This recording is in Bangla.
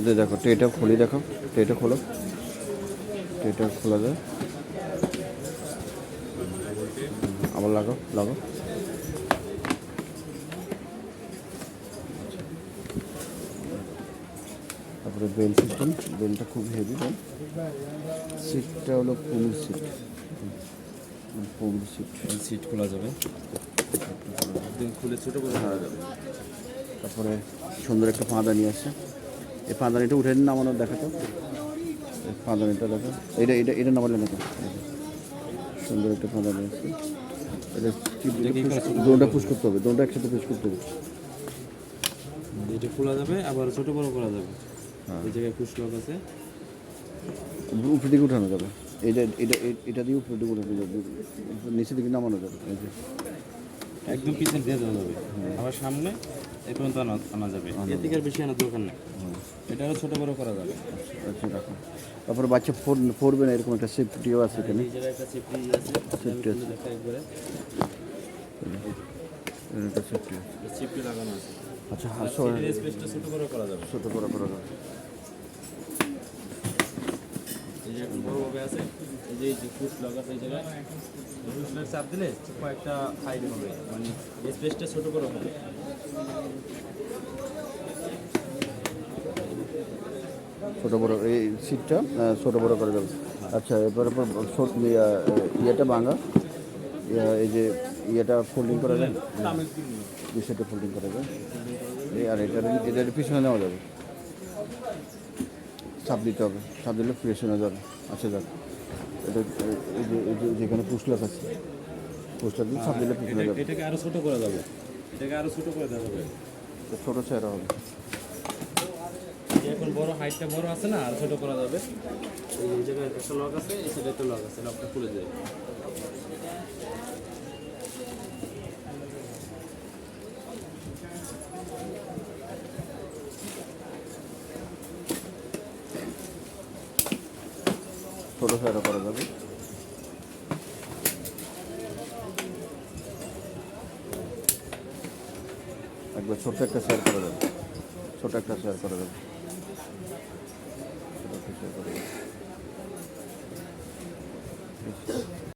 দেখো ট্রেটা খুলি, দেখো ট্রেটা খোলো, ট্রেটা খোলা যায়। আবার লাগাও লাগাও। তারপরে বেল সিস্টেম, বেলটা খুব হেভি বেল। সিটটা হলো পুমির সিট, পুমির সিট। সিট খোলা যাবে, একদম খুলে ছোটো করে করা যাবে। তারপরে সুন্দর একটা পাঁদানি আছে, এই পাঁদানিটা উঠে নামানো দেখাতো, পাঁদানিটা দেখো, এটা এটা এটা নামালে দেখো, সুন্দর একটা পাঁদানি আছে। এটা দোনটা পুশ করতে হবে, দোনটা একসাথে পুশ করতে হবে। এটা খোলা যাবে, আবার ছোটো বড়ো করা যাবে। এই জায়গায় পুশ লক আছে, উপরে দিকে উঠানো যাবে। এটা এটা এটা দিয়ে উপরে দিকে উঠানো যাবে, নিচে দিকে নামানো যাবে। এই যে একদম পিছনে দিয়ে দেওয়া যাবে, আবার সামনে এই পর্যন্ত আনা যাবে, এর থেকে আর বেশি আনার দরকার নেই। এটা আরও ছোটো বড়ো করা যাবে। আচ্ছা রাখো। তারপরে বাচ্চা পড়বে না এরকম একটা সেফটিও আছে এখানে, এই জায়গায় একটা সেফটি আছে, সেফটি আছে, দেখা একবারে একটা সেফটি আছে। সেফটি লাগানো আছে। আচ্ছা আর সিটের স্পেসটা ছোটো বড়ো করা যাবে। ছোটো বড় করা যাবে। এই যে একটু বড়োভাবে আছে, এই যে পুশ লক আছে এই জায়গায়, পুশ লক চাপ দিলে কয়েকটা হাইড হবে, মানে স্পেসটা ছোটো বড়ো হবে। ছোটো বড় এই সিটটা ছোটো বড় করা যাবে। আচ্ছা এরপর ইয়েটা ভাঙা, এই যে ইয়েটা ফোল্ডিং করা যায়, বিষয়টা ফোল্ডিং করা যায়। এই আর এটার পিছনে নেওয়া যাবে, চাপ দিতে হবে, চাপ দিলে পিছনে যাবে। আচ্ছা যাক, এটা এই যে যেখানে পুষলাক আছে, পুষলাক দিয়ে চাপ দিলে পিছনে যাবে। এটাকে আরও ছোটো করা যাবে, এটাকে আরও ছোটো করে দেওয়া যাবে। ছোটো চেহারা হবে। এখন বড় হাইটটা বড় আছে না, আর ছোটো করা যাবে। এই জায়গায় একটা লক আছে, এই সাইডে একটা লক আছে, লকটা খুলে দেবে। ছোটো চেহারা করা যাবে। একবার ছোট্ট একটা শেয়ার করা যাবে, ছোট একটা শেয়ার করা যাবে, ছোট একটা শেয়ার করা যাবে।